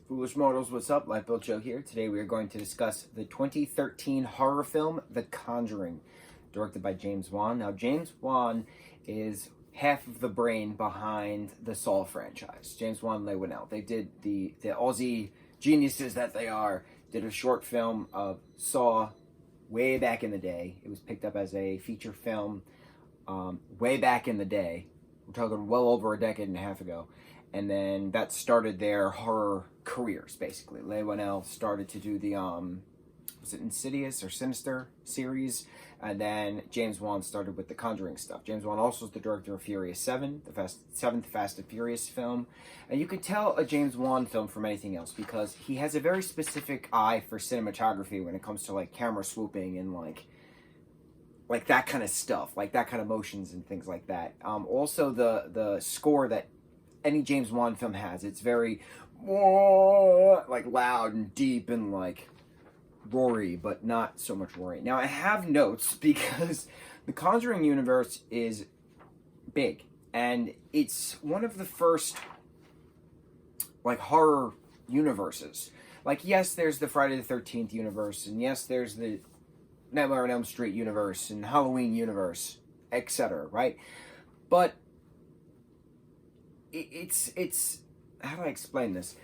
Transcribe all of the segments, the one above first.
Foolish Mortals, what's up? lightboltjoe here. Today we are going to discuss the 2013 horror film, The Conjuring, directed by James Wan. Now, James Wan is half of the brain behind the Saw franchise. James Wan, Leigh Whannell. They did the Aussie geniuses that they are, did a short film of Saw way back in the day. It was picked up as a feature film way back in the day. We're talking well over a decade and a half ago. And then that started their horror careers, basically. Leigh Whannell started to do the, was it Insidious or Sinister series? And then James Wan started with the Conjuring stuff. James Wan also is the director of Furious 7, the seventh Fast and Furious film. And you could tell a James Wan film from anything else because he has a very specific eye for cinematography when it comes to, like, camera swooping and, like that kind of stuff, like that kind of motions and things like that. Also, the score that any James Wan film has, it's very like loud and deep and like roary, but not so much roary. Now I have notes because the Conjuring universe is big and it's one of the first like horror universes. Like, yes, there's the Friday the 13th universe, and yes, there's the Nightmare on Elm Street universe and Halloween universe, etc., right? But it's how do I explain this?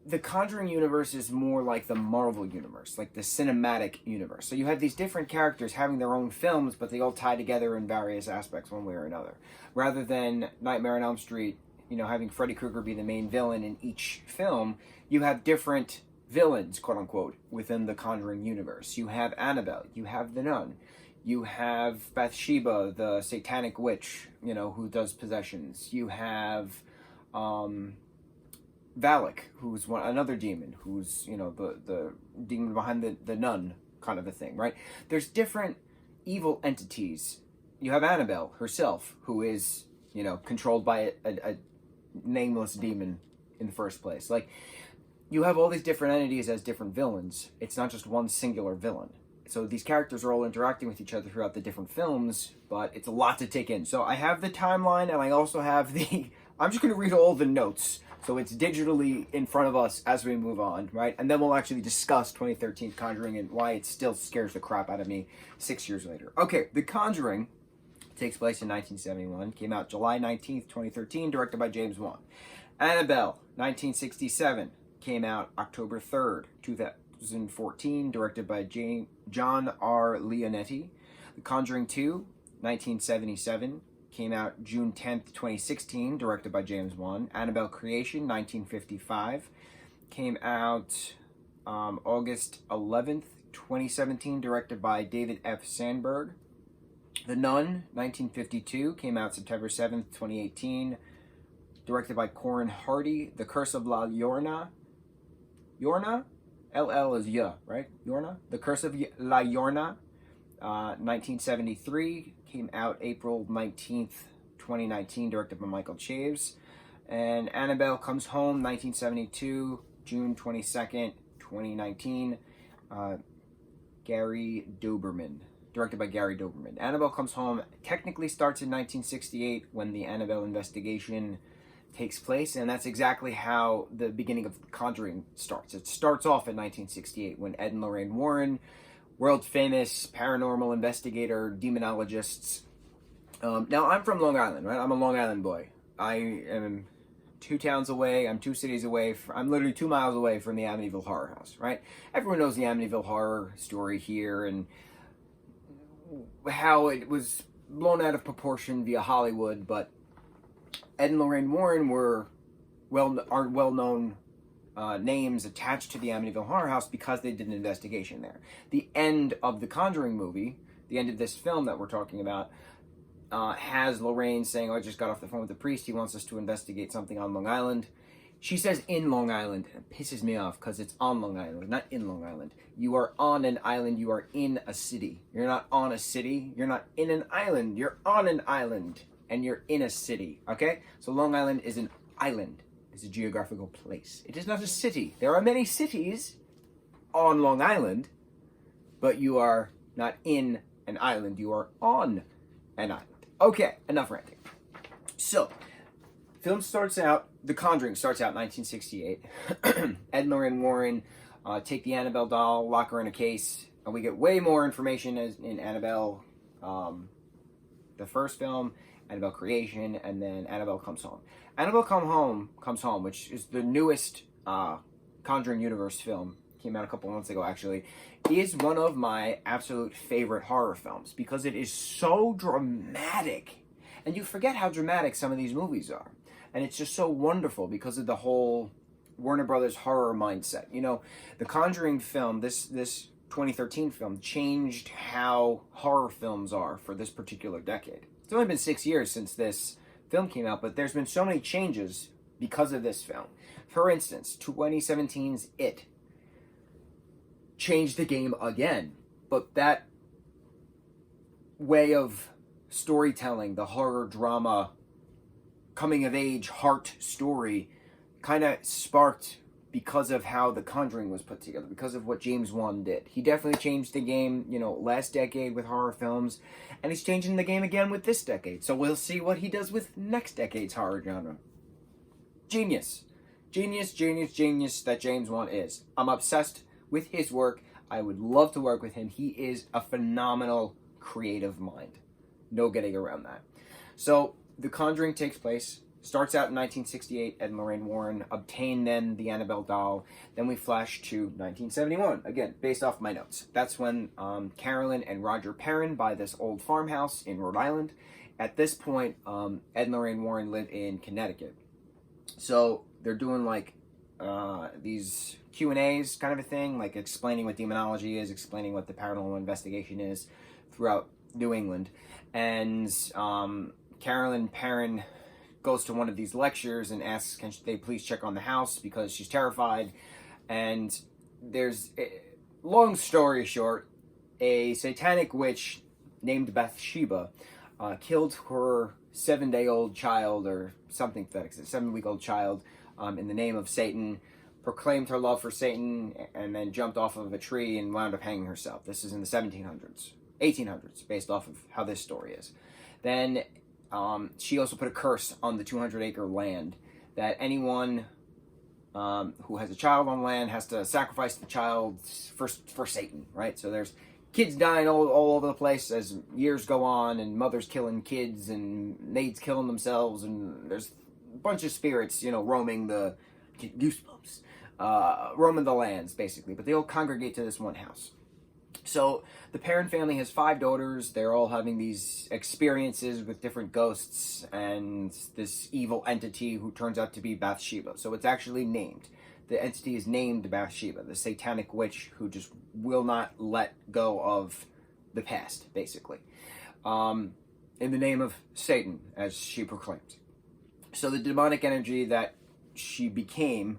The Conjuring universe is more like the Marvel universe, like the cinematic universe. So you have these different characters having their own films, but they all tie together in various aspects one way or another. Rather than Nightmare on Elm Street, you know, having Freddy Krueger be the main villain in each film, you have different villains, quote unquote, within the Conjuring universe. You have Annabelle, you have the Nun, you have Bathsheba, the satanic witch, you know, who does possessions. You have Valak, who's another demon, who's, you know, the demon behind the nun kind of a thing, right? There's different evil entities. You have Annabelle herself, who is, you know, controlled by a nameless demon in the first place. Like, you have all these different entities as different villains. It's not just one singular villain. So these characters are all interacting with each other throughout the different films, but it's a lot to take in. So I have the timeline, and I also have the... I'm just going to read all the notes, so it's digitally in front of us as we move on, right? And then we'll actually discuss 2013 Conjuring and why it still scares the crap out of me 6 years later. Okay, The Conjuring takes place in 1971, came out July 19th, 2013, directed by James Wan. Annabelle, 1967, came out October 3rd, 2014, directed by John R. Leonetti. The Conjuring 2, 1977, came out June 10th, 2016, directed by James Wan. Annabelle Creation, 1955, came out August 11th, 2017, directed by David F. Sandberg. The Nun, 1952, came out September 7th, 2018, directed by Corin Hardy. The Curse of La Llorona, LL is ya, right? Llorona? The Curse of La Llorona, 1973, came out April 19th, 2019, directed by Michael Chaves. And Annabelle Comes Home, 1972, June 22nd, 2019, Gary Doberman, directed by Gary Doberman. Annabelle Comes Home technically starts in 1968 when the Annabelle investigation takes place, and that's exactly how the beginning of Conjuring starts. It starts off in 1968 when Ed and Lorraine Warren, world-famous paranormal investigator, demonologists. Now, I'm from Long Island, right? I'm a Long Island boy. I am 2 towns away, I'm 2 cities away, I'm literally 2 miles away from the Amityville Horror House, right? Everyone knows the Amityville Horror story here and how it was blown out of proportion via Hollywood, but Ed and Lorraine Warren are well-known names attached to the Amityville Horror House because they did an investigation there. The end of the Conjuring movie, the end of this film that we're talking about, has Lorraine saying, "Oh, I just got off the phone with the priest. He wants us to investigate something on Long Island." She says in Long Island, and it pisses me off because it's on Long Island, not in Long Island. You are on an island, you are in a city. You're not on a city, you're not in an island, you're on an island. And you're in a city, okay? So Long Island is an island. It's a geographical place. It is not a city. There are many cities on Long Island, but you are not in an island. You are on an island. Okay, enough ranting. So, film starts out The Conjuring starts out in 1968. Ed and Lorraine Warren take the Annabelle doll, lock her in a case, and we get way more information in Annabelle, the first film, Annabelle Creation, and then Annabelle Comes Home. Annabelle Comes Home, which is the newest Conjuring universe film, came out a couple months ago actually, is one of my absolute favorite horror films because it is so dramatic. And you forget how dramatic some of these movies are. And it's just so wonderful because of the whole Warner Brothers horror mindset. You know, the Conjuring film, this 2013 film, changed how horror films are for this particular decade. It's only been 6 years since this film came out, but there's been so many changes because of this film. For instance, 2017's It changed the game again, but that way of storytelling, the horror drama, coming of age heart story, kind of sparked because of how The Conjuring was put together, because of what James Wan did. He definitely changed the game, you know, last decade with horror films, and he's changing the game again with this decade. So we'll see what he does with next decade's horror genre. Genius. Genius, genius, genius that James Wan is. I'm obsessed with his work. I would love to work with him. He is a phenomenal creative mind. No getting around that. So, The Conjuring takes place, starts out in 1968. Ed and Lorraine Warren obtain then the Annabelle doll. Then we flash to 1971, again, based off my notes. That's when Carolyn and Roger Perrin buy this old farmhouse in Rhode Island. At this point, Ed and Lorraine Warren live in Connecticut. So they're doing like these Q&As kind of a thing, like explaining what demonology is, explaining what the paranormal investigation is throughout New England. And Carolyn Perrin goes to one of these lectures and asks, can they please check on the house because she's terrified. And there's, long story short, a satanic witch named Bathsheba killed her 7-day-old child or something pathetic, 7-week-old child in the name of Satan, proclaimed her love for Satan, and then jumped off of a tree and wound up hanging herself. This is in the 1800s, based off of how this story is. Then she also put a curse on the 200-acre land that anyone who has a child on land has to sacrifice the child for Satan, right? So there's kids dying all over the place as years go on, and mothers killing kids, and maids killing themselves, and there's a bunch of spirits, you know, roaming the goosebumps, roaming the lands, basically. But they all congregate to this one house. So the Perrin family has 5 daughters. They're all having these experiences with different ghosts and this evil entity who turns out to be Bathsheba. So it's actually named. The entity is named Bathsheba, the satanic witch who just will not let go of the past, basically. In the name of Satan, as she proclaims. So the demonic energy that she became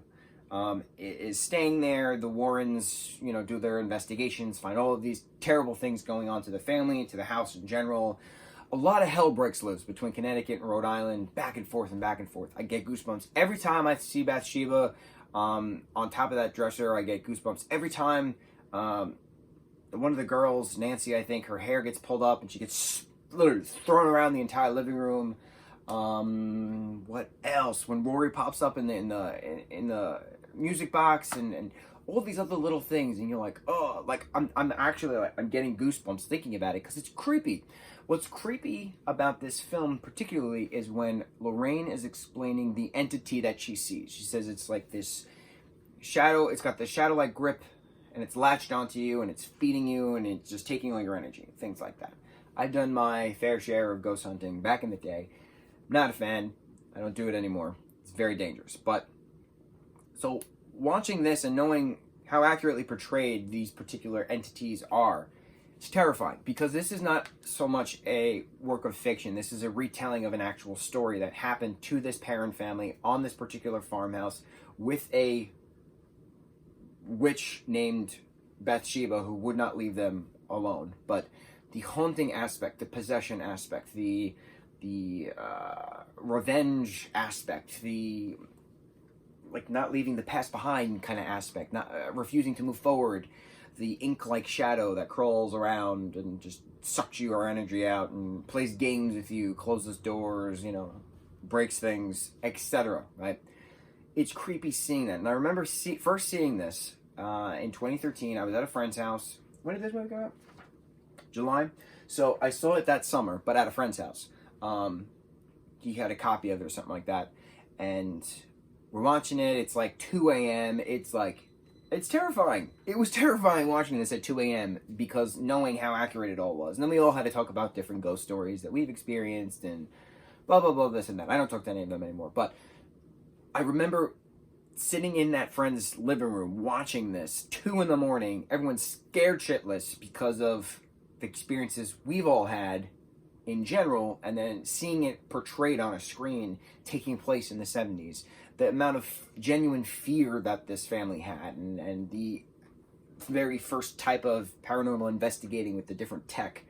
is staying there. The Warrens, you know, do their investigations, find all of these terrible things going on to the family, to the house in general. A lot of hell breaks loose between Connecticut and Rhode Island, back and forth and back and forth. I get goosebumps every time I see Bathsheba on top of that dresser. I get goosebumps every time one of the girls, Nancy, I think, her hair gets pulled up and she gets literally thrown around the entire living room. What else? When Rory pops up in the music box and all these other little things, and you're like, oh, like I'm actually like, I'm getting goosebumps thinking about it because it's creepy. What's creepy about this film particularly is when Lorraine is explaining the entity that she sees. She says it's like this shadow, it's got the shadow-like grip, and it's latched onto you, and it's feeding you, and it's just taking all your energy, things like that. I've done my fair share of ghost hunting back in the day. Not a fan. I don't do it anymore. It's very dangerous. But, so, watching this and knowing how accurately portrayed these particular entities are, it's terrifying. Because this is not so much a work of fiction. This is a retelling of an actual story that happened to this Perrin family on this particular farmhouse with a witch named Bathsheba who would not leave them alone. But the haunting aspect, the possession aspect, the revenge aspect, the like not leaving the past behind kind of aspect, not refusing to move forward, the ink-like shadow that crawls around and just sucks your energy out and plays games with you, closes doors, you know, breaks things, etc. Right? it's creepy seeing that. And I remember first seeing this in 2013. I was at a friend's house. When did this movie come out? July. So I saw it that summer, but at a friend's house. He had a copy of it or something like that. And we're watching it. It's like 2 a.m. It's terrifying. It was terrifying watching this at 2 a.m. because knowing how accurate it all was. And then we all had to talk about different ghost stories that we've experienced and blah, blah, blah, this and that. I don't talk to any of them anymore. But I remember sitting in that friend's living room watching this, 2 in the morning. Everyone's scared shitless because of the experiences we've all had in general, and then seeing it portrayed on a screen taking place in the 70s. The amount of genuine fear that this family had, and the very first type of paranormal investigating with the different tech.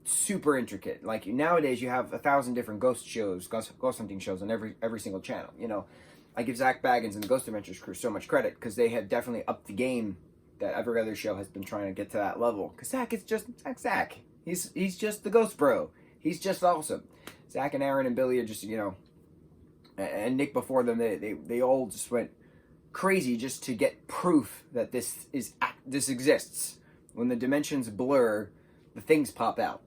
Super intricate. Like nowadays you have 1,000 different ghost hunting shows on every single channel. You know, I give Zach Baggins and the Ghost Adventures crew so much credit because they have definitely upped the game that every other show has been trying to get to that level. Because Zach is just Zach. He's just the ghost bro. He's just awesome. Zach and Aaron and Billy are just, you know, and Nick before them, they all just went crazy just to get proof that this exists. When the dimensions blur, the things pop out.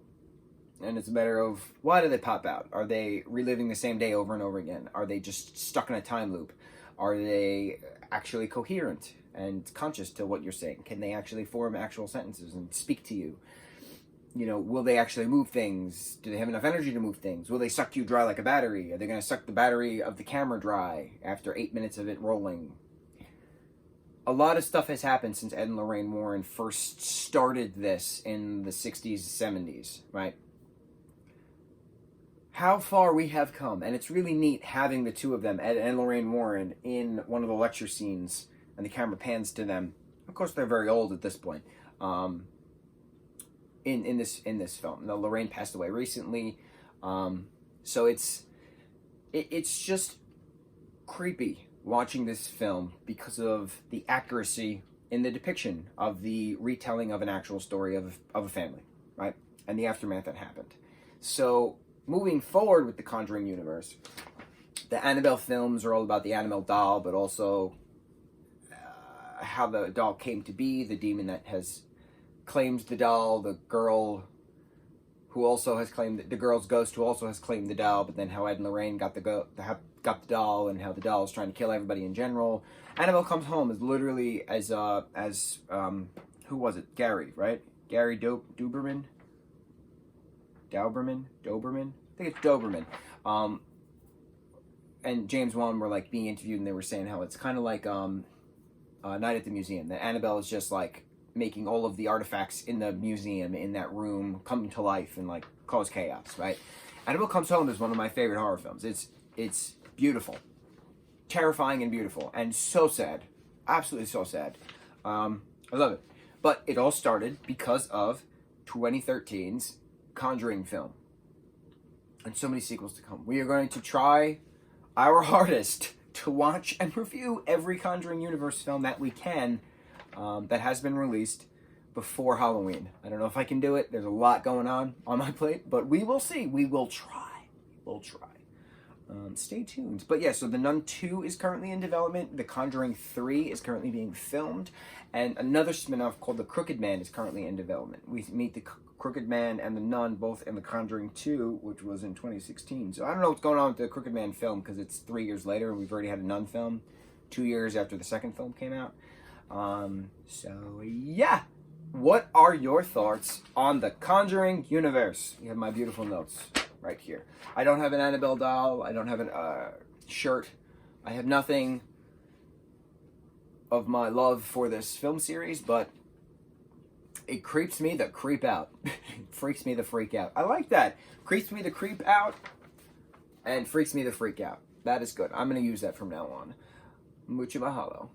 And it's a matter of, why do they pop out? Are they reliving the same day over and over again? Are they just stuck in a time loop? Are they actually coherent and conscious to what you're saying? Can they actually form actual sentences and speak to you? You know, will they actually move things? Do they have enough energy to move things? Will they suck you dry like a battery? Are they going to suck the battery of the camera dry after 8 minutes of it rolling? A lot of stuff has happened since Ed and Lorraine Warren first started this in the 60s, 70s, right? How far we have come. And it's really neat having the two of them, Ed and Lorraine Warren, in one of the lecture scenes, and the camera pans to them. Of course, they're very old at this point. In this film. Now, Lorraine passed away recently, so it's just creepy watching this film because of the accuracy in the depiction of the retelling of an actual story of a family, right, and the aftermath that happened. So moving forward with the Conjuring universe, the Annabelle films are all about the Annabelle doll, but also how the doll came to be, the demon that has claimed the doll, the girl who also has claimed the girl's ghost who also has claimed the doll, but then how Ed and Lorraine got the doll, and how the doll is trying to kill everybody in general. Annabelle Comes Home is literally as who was it? Gary, right? Gary Doberman. I think it's Doberman. And James Wan were like being interviewed, and they were saying how it's kind of like Night at the Museum. That Annabelle is just like making all of the artifacts in the museum, in that room, come to life and like cause chaos, right? Annabelle Comes Home is one of my favorite horror films. It's beautiful, terrifying and beautiful, and so sad, absolutely so sad. I love it. But it all started because of 2013's Conjuring film, and so many sequels to come. We are going to try our hardest to watch and review every Conjuring universe film that we can, that has been released before Halloween. I don't know if I can do it. There's a lot going on my plate, but we will see. We will try. We'll try. Stay tuned. But yeah, so The Nun 2 is currently in development. The Conjuring 3 is currently being filmed. And another spin-off called The Crooked Man is currently in development. We meet the Crooked Man and the Nun both in The Conjuring 2, which was in 2016. So I don't know what's going on with the Crooked Man film, because it's 3 years later and we've already had a Nun film 2 years after the second film came out. So yeah. What are your thoughts on the Conjuring universe? You have my beautiful notes right here. I don't have an Annabelle doll. I don't have a shirt. I have nothing of my love for this film series, but it creeps me the creep out. Freaks me the freak out. I like that. Creeps me the creep out and freaks me the freak out. That is good. I'm going to use that from now on. Mucho mahalo.